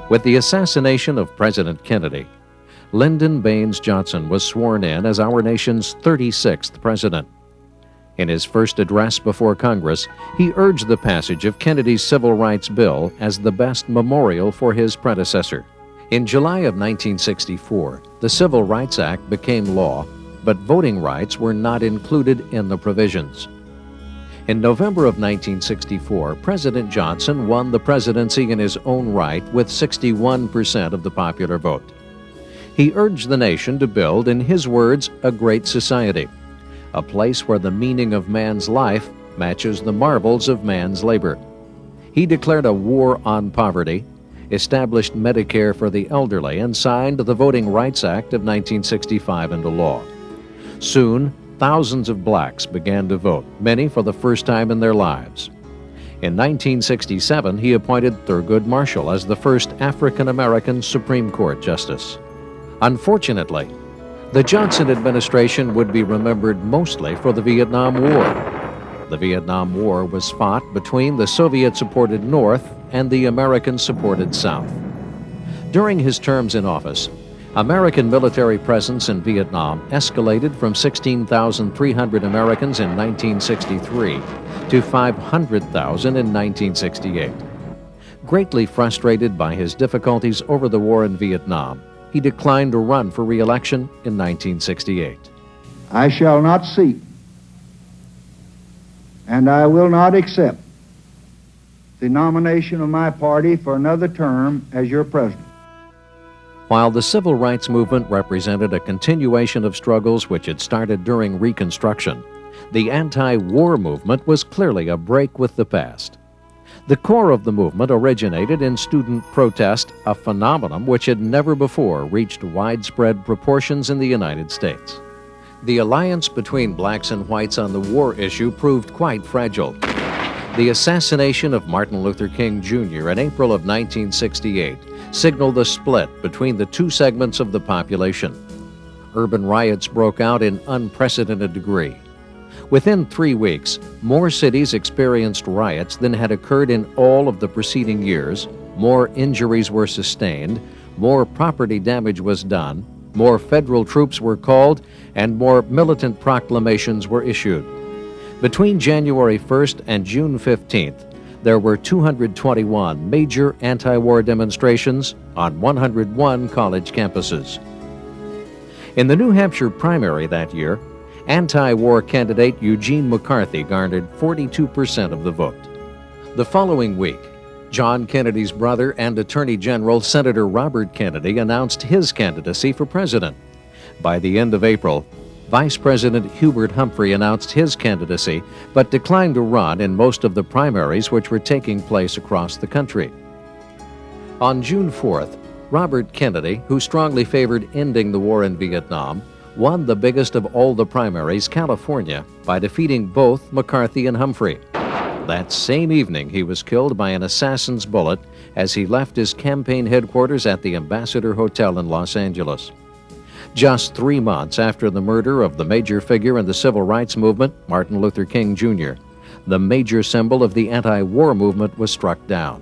With the assassination of President Kennedy, Lyndon Baines Johnson was sworn in as our nation's 36th president. In his first address before Congress, he urged the passage of Kennedy's Civil Rights Bill as the best memorial for his predecessor. In July of 1964, the Civil Rights Act became law, but voting rights were not included in the provisions. In November of 1964, President Johnson won the presidency in his own right with 61% of the popular vote. He urged the nation to build, in his words, a great society, a place where the meaning of man's life matches the marvels of man's labor. He declared a war on poverty, established Medicare for the elderly, and signed the Voting Rights Act of 1965 into law. Soon, thousands of blacks began to vote, many for the first time in their lives. In 1967, he appointed Thurgood Marshall as the first African-American Supreme Court justice. Unfortunately, the Johnson administration would be remembered mostly for the Vietnam War. The Vietnam War was fought between the Soviet-supported North and the American-supported South. During his terms in office, American military presence in Vietnam escalated from 16,300 Americans in 1963 to 500,000 in 1968. Greatly frustrated by his difficulties over the war in Vietnam, he declined to run for re-election in 1968. I shall not seek, and I will not accept the nomination of my party for another term as your president. While the civil rights movement represented a continuation of struggles which had started during Reconstruction, the anti-war movement was clearly a break with the past. The core of the movement originated in student protest, a phenomenon which had never before reached widespread proportions in the United States. The alliance between blacks and whites on the war issue proved quite fragile. The assassination of Martin Luther King Jr. in April of 1968 signaled a split between the two segments of the population. Urban riots broke out in unprecedented degree. Within 3 weeks, more cities experienced riots than had occurred in all of the preceding years, more injuries were sustained, more property damage was done, more federal troops were called, and more militant proclamations were issued. Between January 1st and June 15th, there were 221 major anti-war demonstrations on 101 college campuses. In the New Hampshire primary that year, anti-war candidate Eugene McCarthy garnered 42% of the vote. The following week, John Kennedy's brother and Attorney General Senator Robert Kennedy announced his candidacy for president. By the end of April, Vice President Hubert Humphrey announced his candidacy, but declined to run in most of the primaries which were taking place across the country. On June 4th, Robert Kennedy, who strongly favored ending the war in Vietnam, won the biggest of all the primaries, California, by defeating both McCarthy and Humphrey. That same evening, he was killed by an assassin's bullet as he left his campaign headquarters at the Ambassador Hotel in Los Angeles. Just 3 months after the murder of the major figure in the civil rights movement, Martin Luther King Jr., the major symbol of the anti-war movement was struck down.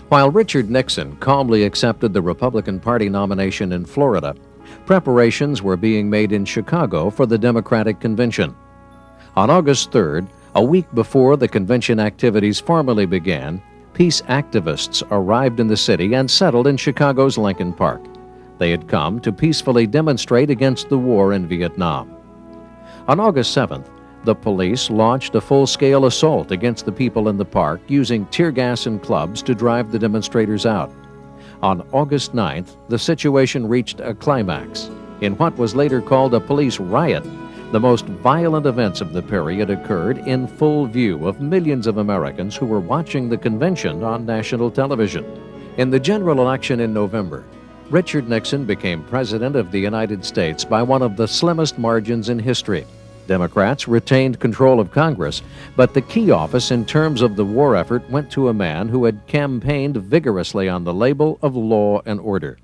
While Richard Nixon calmly accepted the Republican Party nomination in Florida, preparations were being made in Chicago for the Democratic Convention. On August 3rd, a week before the convention activities formally began, peace activists arrived in the city and settled in Chicago's Lincoln Park. They had come to peacefully demonstrate against the war in Vietnam. On August 7th, the police launched a full-scale assault against the people in the park using tear gas and clubs to drive the demonstrators out. On August 9th, the situation reached a climax. In what was later called a police riot, the most violent events of the period occurred in full view of millions of Americans who were watching the convention on national television. In the general election in November, Richard Nixon became President of the United States by one of the slimmest margins in history. Democrats retained control of Congress, but the key office in terms of the war effort went to a man who had campaigned vigorously on the label of law and order.